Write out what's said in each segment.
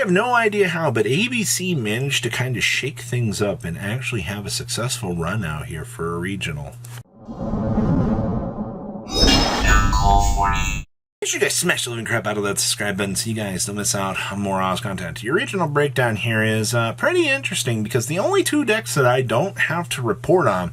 have no idea how, but ABC managed to kind of shake things up and actually have a successful run out here for a regional. Make sure you guys smash the living crap out of that subscribe button so you guys don't miss out on more Oz content. Your regional breakdown here is pretty interesting because the only two decks that I don't have to report on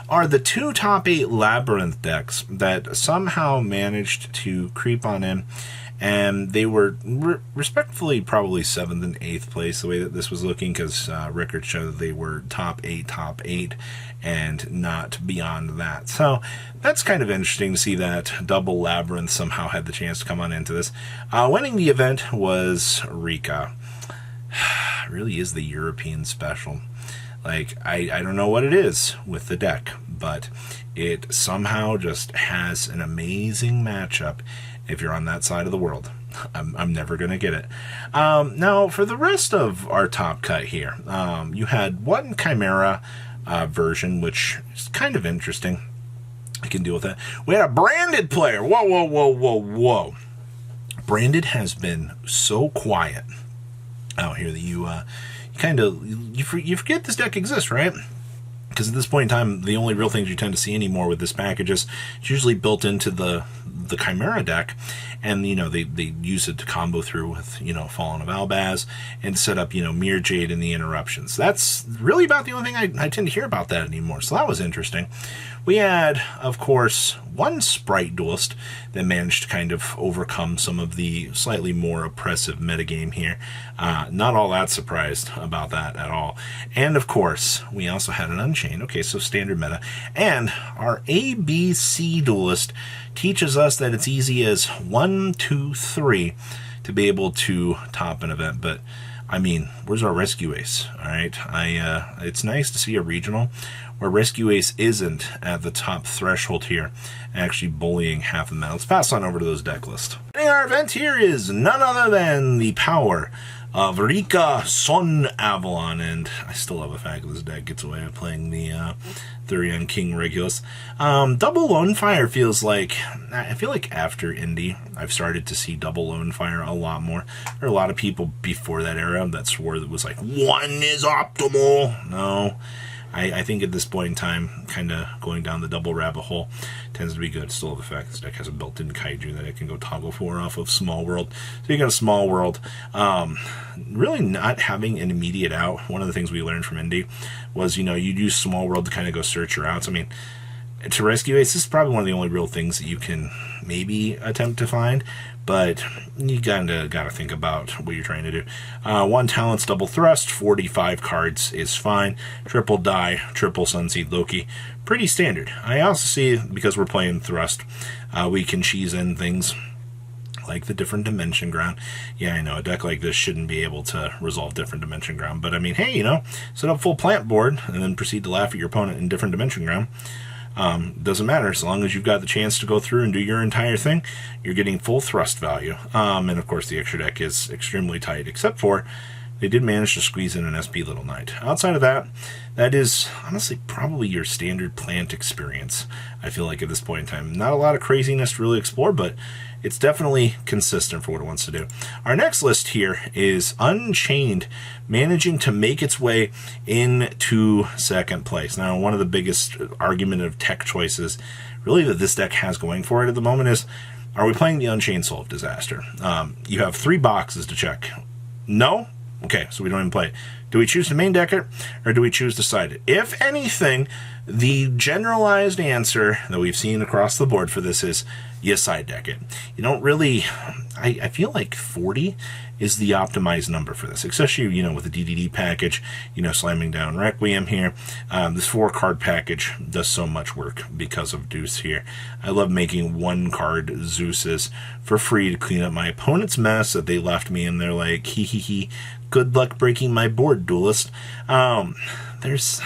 are the two top 8 Labyrinth decks that somehow managed to creep on in, and they were respectfully probably 7th and 8th place the way that this was looking, because records show that they were top 8, and not beyond that. So that's kind of interesting to see that double Labyrinth somehow had the chance to come on into this. Winning the event was Rika. Really is the European special. Like, I don't know what it is with the deck, but it somehow just has an amazing matchup if you're on that side of the world. I'm never going to get it. Now, for the rest of our top cut here, you had one Chimera version, which is kind of interesting. I can deal with that. We had a branded player. Whoa. Branded has been so quiet out here that you forget this deck exists, right? Because at this point in time, the only real things you tend to see anymore with this package is it's usually built into the Chimera deck, and they use it to combo through with Fallen of Albaz and set up Mirror Jade and the interruptions. That's really about the only thing I tend to hear about that anymore. So that was interesting. We had, of course, one Sprite Duelist that managed to kind of overcome some of the slightly more oppressive metagame here. Not all that surprised about that at all. And, of course, we also had an Unchained. Okay, so standard meta. And our ABC Duelist teaches us that it's easy as 1, 2, 3 to be able to top an event. But, I mean, where's our Rescue Ace? All right, it's nice to see a regional where Rescue Ace isn't at the top threshold here, actually bullying half the meta. Let's pass on over to those deck lists. Our event here is none other than the power of Rika Sun Avalon, and I still love the fact that this deck gets away with playing the Thurian King Regulus. Double Lone Fire feels like, I feel like after Indy, I've started to see double Lone Fire a lot more. There are a lot of people before that era that swore that was like, 1 is optimal. No. I think at this point in time, kind of going down the double rabbit hole tends to be good. Still, the fact this deck has a built-in Kaiju that it can go toggle for off of Small World. So you got a Small World. Really not having an immediate out. One of the things we learned from Indy was, you'd use Small World to kind of go search your outs. I mean, to Rescue Ace, this is probably one of the only real things that you can maybe attempt to find, but you gotta think about what you're trying to do. 1 Talents, double thrust, 45 cards is fine. Triple die, triple Sunseed Loki, pretty standard. I also see, because we're playing thrust, we can cheese in things like the Different Dimension Ground. Yeah, I know, a deck like this shouldn't be able to resolve Different Dimension Ground, but I mean, hey, set up full plant board and then proceed to laugh at your opponent in Different Dimension Ground. Doesn't matter, as long as you've got the chance to go through and do your entire thing, you're getting full thrust value. And of course the extra deck is extremely tight, except for they did manage to squeeze in an SP Little Knight. Outside of that, that is honestly probably your standard plant experience, I feel like, at this point in time. Not a lot of craziness to really explore, but it's definitely consistent for what it wants to do. Our next list here is Unchained, managing to make its way into second place. Now, one of the biggest argumentative tech choices really that this deck has going for it at the moment is, are we playing the Unchained Soul of Disaster? You have 3 boxes to check. No? Okay, so we don't even play it. Do we choose to main deck it, or do we choose to side it? If anything, the generalized answer that we've seen across the board for this is you side deck it. You don't really, I feel like 40 is the optimized number for this, especially, with the DDD package, slamming down Requiem here. This 4-card package does so much work because of Deuce here. I love making 1-card Zeuses for free to clean up my opponent's mess that they left me, and they're like, hee, good luck breaking my board, Duelist. There's,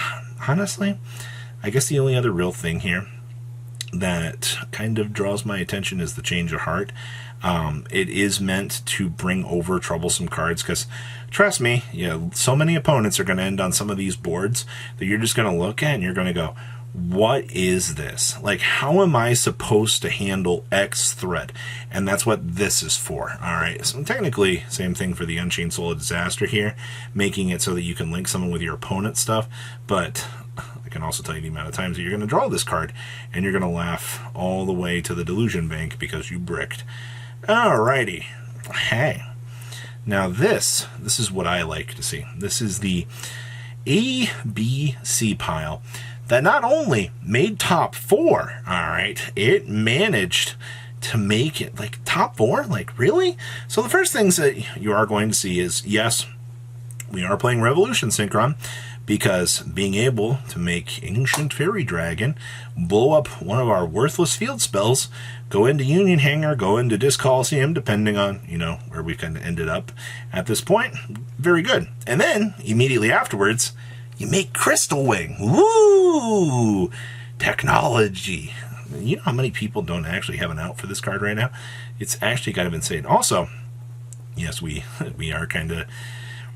honestly, I guess the only other real thing here that kind of draws my attention is the Change of Heart. It is meant to bring over troublesome cards, because trust me, so many opponents are going to end on some of these boards that you're just going to look at and you're going to go, what is this? Like, how am I supposed to handle X threat? And that's what this is for. All right, so technically, same thing for the Unchained Soul of Disaster here, making it so that you can link someone with your opponent's stuff, but I can also tell you the amount of times that you're going to draw this card, and you're going to laugh all the way to the Delusion Bank because you bricked. Alrighty. Hey. Now this is what I like to see. This is the ABC pile that not only made top 4, alright, it managed to make it, like, top 4? Like, really? So the first things that you are going to see is, yes, we are playing Revolution Synchron, because being able to make Ancient Fairy Dragon blow up one of our worthless field spells, go into Union Hanger, go into Disc Coliseum, depending on, you know, where we kind of ended up at this point, very good. And then, immediately afterwards, you make Crystal Wing. Woo! Technology. You know how many people don't actually have an out for this card right now? It's actually kind of insane. Also, yes, we are kind of,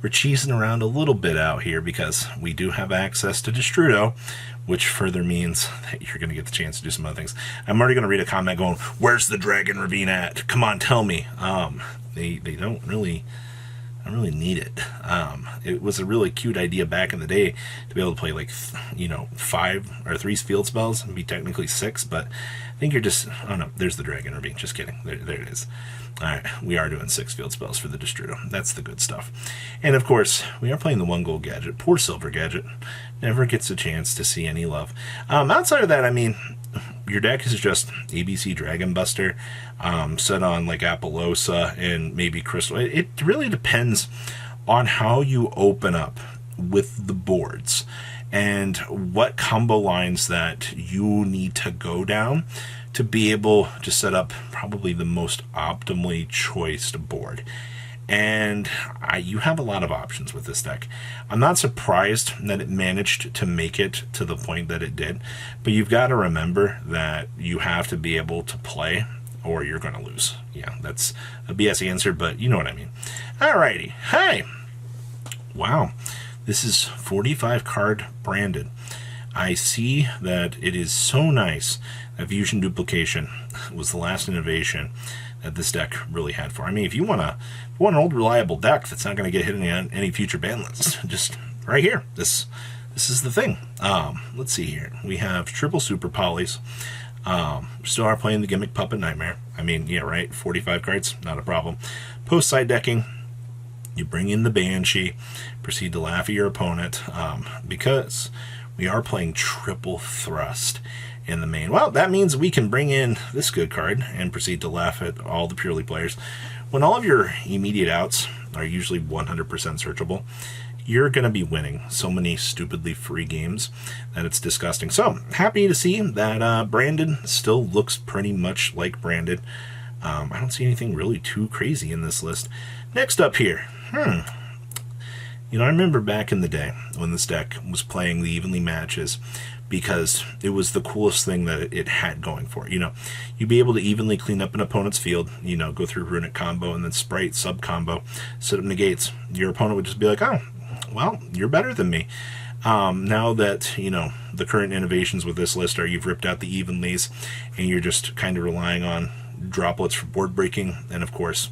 we're cheesing around a little bit out here because we do have access to Destrudo, which further means that you're going to get the chance to do some other things. I'm already going to read a comment going, where's the Dragon Ravine at? Come on, tell me. They don't really need it. It was a really cute idea back in the day to be able to play, like, 5 or 3 field spells and be technically 6, but I think you're just, oh no, there's the Dragon Ravine, just kidding. There it is. Alright, we are doing 6 field spells for the Destrudo. That's the good stuff. And of course, we are playing the 1 gold gadget. Poor silver gadget. Never gets a chance to see any love. Outside of that, I mean, your deck is just ABC Dragon Buster, set on like Apollosa and maybe Crystal. It really depends on how you open up with the boards and what combo lines that you need to go down to be able to set up probably the most optimally choiced board. And you have a lot of options with this deck. I'm not surprised that it managed to make it to the point that it did, but you've got to remember that you have to be able to play or you're going to lose. Yeah, that's a BS answer, but you know what I mean. Alrighty. Hey! Wow. This is 45 card branded. I see that it is so nice that Fusion Duplication was the last innovation that this deck really had for. I mean, if you want an old reliable deck that's not going to get hit in any future ban lists, just right here. This is the thing. Let's see here. We have triple super polys. Still are playing the Gimmick Puppet Nightmare. I mean, yeah, right. 45 cards, not a problem. Post side decking. You bring in the Banshee, proceed to laugh at your opponent, because we are playing triple thrust in the main. Well, that means we can bring in this good card and proceed to laugh at all the purely players. When all of your immediate outs are usually 100% searchable, you're going to be winning so many stupidly free games that it's disgusting. So, happy to see that Branded still looks pretty much like Branded. I don't see anything really too crazy in this list. Next up here, you know, I remember back in the day when this deck was playing the evenly matches because it was the coolest thing that it had going for it. You know, you'd be able to evenly clean up an opponent's field, you know, go through Runic combo and then Sprite sub combo, set up negates. Your opponent would just be like, oh, well, you're better than me. Now that, you know, the current innovations with this list are you've ripped out the evenlies and you're just kind of relying on droplets for board breaking and, of course,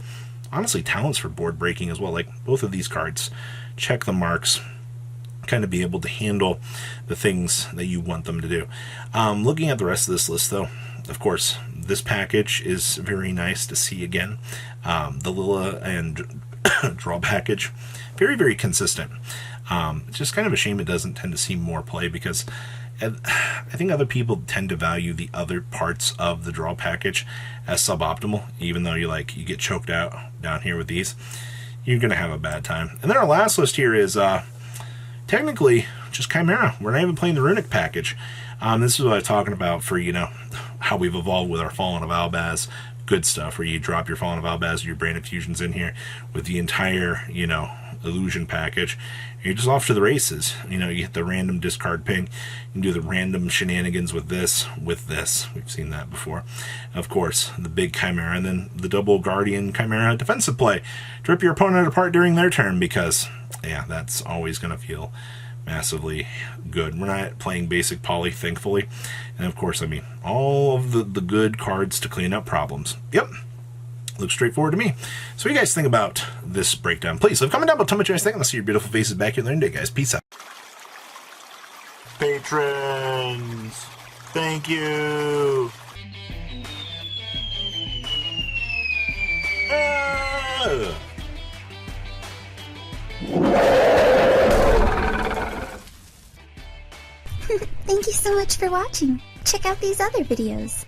honestly, talents for board breaking as well. Like, both of these cards check the marks, kind of be able to handle the things that you want them to do. Looking at the rest of this list, though, of course, this package is very nice to see again. The Lilla and draw package, very, very consistent. It's just kind of a shame it doesn't tend to see more play because I think other people tend to value the other parts of the draw package as suboptimal, even though you get choked out down here with these. You're going to have a bad time. And then our last list here is technically just Chimera. We're not even playing the Runic package. This is what I'm talking about for, you know, how we've evolved with our Fallen of Albaz. Good stuff, where you drop your Fallen of Albaz, your Branded Fusions in here with the entire, you know, illusion package. You're just off to the races. You know, you get the random discard ping. You can do the random shenanigans with this. We've seen that before. Of course, the big Chimera, and then the double Guardian Chimera defensive play to rip your opponent apart during their turn because, yeah, that's always going to feel massively good. We're not playing basic poly, thankfully. And of course, I mean, all of the good cards to clean up problems. Yep. Looks straightforward to me. So what do you guys think about this breakdown? Please leave a comment down below. Tell me what you guys think. I'll see your beautiful faces back here in the end day, guys. Peace out. Patrons, thank you. Thank you so much for watching. Check out these other videos.